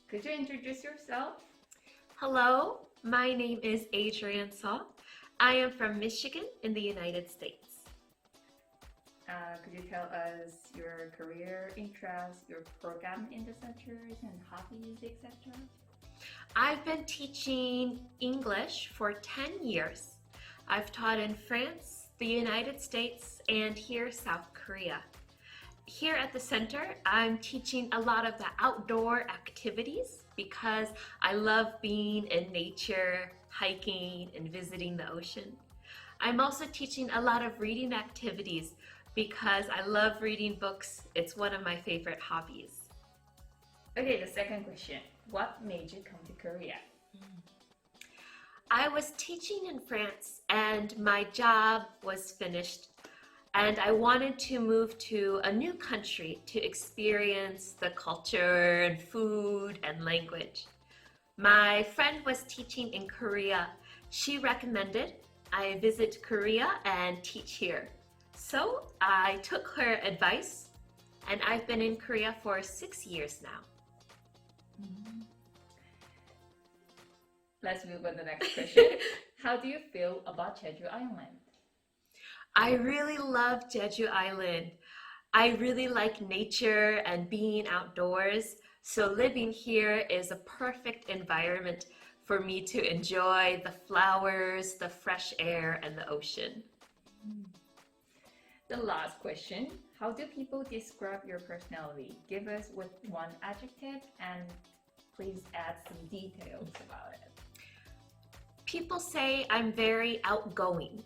Could you introduce yourself? Hello, my name is Adrienne. I am from Michigan in the United States. Could you tell us your career interests, your program in the centers, and hobbies, etc.? I've been teaching English for 10 years. I've taught in France, the United States, and here, South Korea. Here at the center, I'm teaching a lot of the outdoor activities because I love being in nature, hiking, and visiting the ocean. I'm also teaching a lot of reading activities because I love reading books. It's one of my favorite hobbies. Okay, the second question. What made you come to Korea? I was teaching in France and my job was finished, and I wanted to move to a new country to experience the culture and food and language. My friend was teaching in Korea. She recommended I visit Korea and teach here. So I took her advice, and I've been in Korea for 6 years now. Let's move on to the next question. How do you feel about Jeju Island? I really love Jeju Island. I really like nature and being outdoors, so living here is a perfect environment for me to enjoy the flowers, the fresh air, and the ocean. The last question. How do people describe your personality? Give us with one adjective and please add some details about it. People say I'm very outgoing.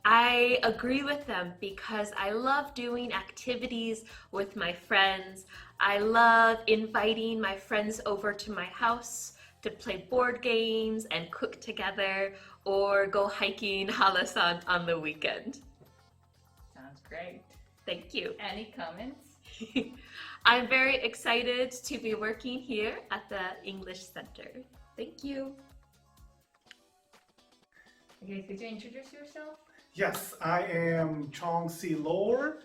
I agree with them because I love doing activities with my friends. I love inviting my friends over to my house to play board games and cook together or go hiking Halasan on the weekend. Sounds great. Thank you. Any comments? I'm very excited to be working here at the English Center. Thank you. Okay, could you introduce yourself? Yes, I am Chong C. Lord.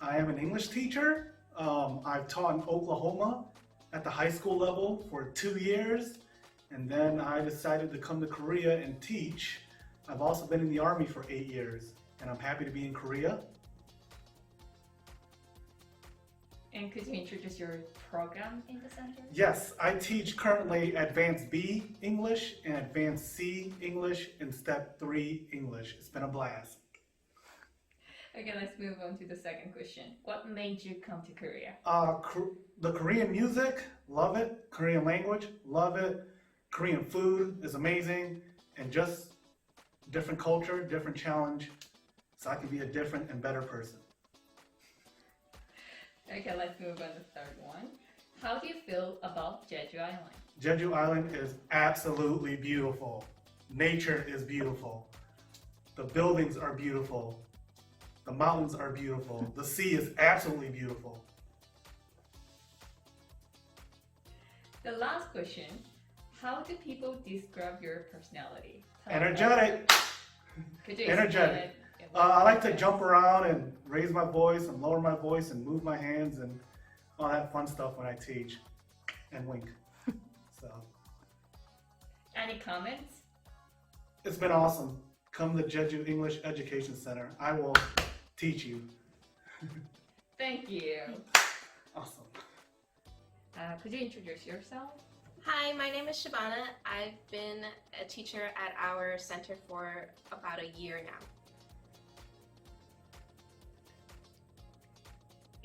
I am an English teacher. I've taught in Oklahoma at the high school level for 2 years, and then I decided to come to Korea and teach. I've also been in the Army for 8 years, and I'm happy to be in Korea. And could you introduce your program in the center? Yes, I teach currently Advanced B English and Advanced C English and Step 3 English. It's been a blast. Okay, let's move on to the second question. What made you come to Korea? The Korean music, love it. Korean language, love it. Korean food is amazing. And just different culture, different challenge, so I can be a different and better person. Okay, let's move on to the third one. How do you feel about Jeju Island? Jeju Island is absolutely beautiful. Nature is beautiful. The buildings are beautiful. The mountains are beautiful. The sea is absolutely beautiful. The last question. How do people describe your personality? Energetic. Could you Energetic. I like to jump around and raise my voice and lower my voice and move my hands and all that fun stuff when I teach and wink. So Any comments? it's been awesome. Come to Jeju English Education Center. I will teach you. Thank you. Awesome. Could you introduce yourself? Hi, my name is Shabana. I've been a teacher at our center for about a year now.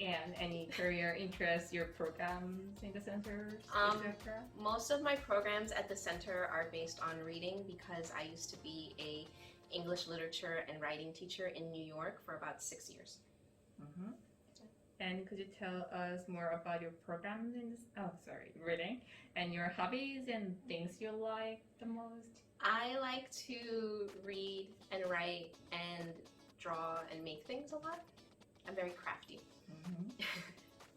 And any career interests, your programs in the center, etc.? Most of my programs at the center are based on reading because I used to be a English literature and writing teacher in New York for about 6 years. Mm-hmm. And could you tell us more about your programs in this, reading, and your hobbies and things you like the most? I like to read and write and draw and make things a lot. I'm very crafty. Mm-hmm.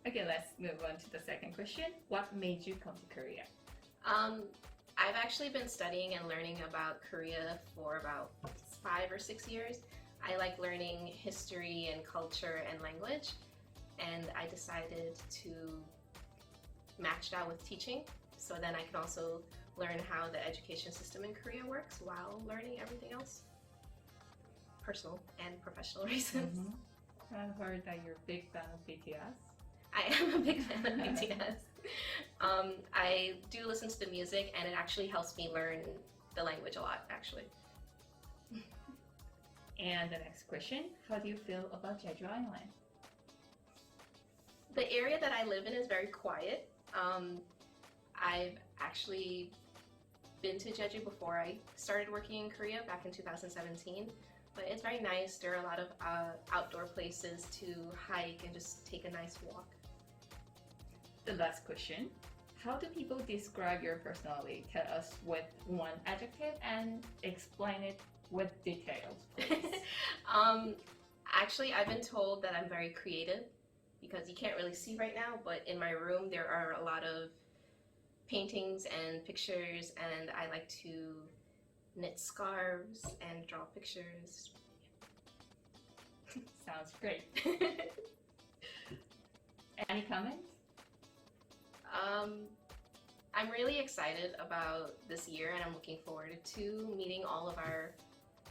Okay, let's move on to the second question. What made you come to Korea? I've actually been studying and learning about Korea for about 5 or 6 years. I like learning history and culture and language, and I decided to match that with teaching, so then I can also learn how the education system in Korea works while learning everything else. Personal and professional reasons. I've heard that you're a big fan of BTS. I am a big fan of BTS. I do listen to the music, and it actually helps me learn the language a lot, actually. And the next question, how do you feel about Jeju Island? The area that I live in is very quiet. I've actually been to Jeju before I started working in Korea back in 2017, but it's very nice. There are a lot of outdoor places to hike and just take a nice walk. The last question, how do people describe your personality? Tell us with one adjective and explain it with details, please. Actually, I've been told that I'm very creative because you can't really see right now, but in my room there are a lot of paintings and pictures, and I like to knit scarves and draw pictures. Sounds great. Any comments? I'm really excited about this year, and I'm looking forward to meeting all of our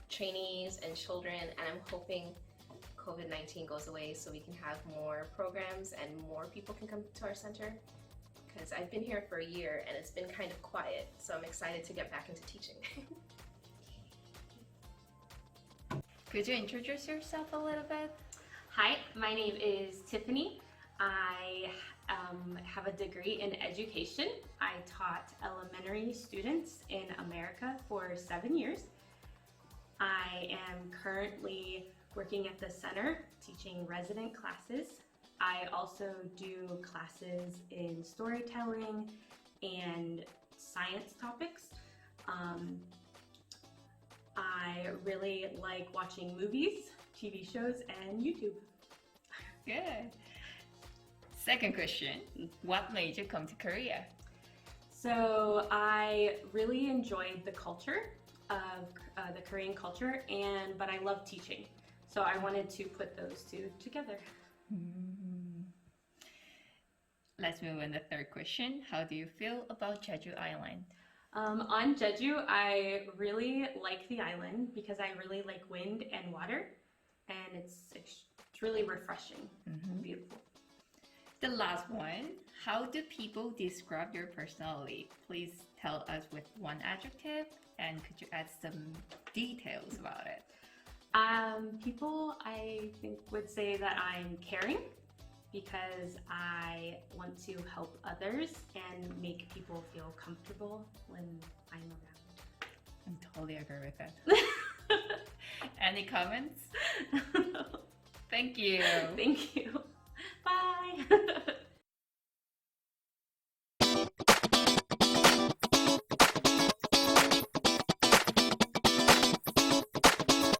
trainees and children, and I'm hoping COVID-19 goes away so we can have more programs and more people can come to our center, because I've been here for a year and it's been kind of quiet, so I'm excited to get back into teaching. Could you introduce yourself a little bit? Hi, my name is Tiffany. I have a degree in education. I taught elementary students in America for 7 years. I am currently working at the center teaching resident classes. I also do classes in storytelling and science topics. I really like watching movies, TV shows, and YouTube. Good. Second question, what made you come to Korea? So I really enjoyed the culture of the Korean culture, but I love teaching. So I wanted to put those two together. Let's move on to the third question. How do you feel about Jeju Island? On Jeju, I really like the island because I really like wind and water, and it's really refreshing and beautiful. The last one, how do people describe your personality? Please tell us with one adjective, and could you add some details about it? People, I think, would say that I'm caring because I want to help others and make people feel comfortable when I'm around. I'm totally agree with that. Any comments? Thank you. Thank you. Bye.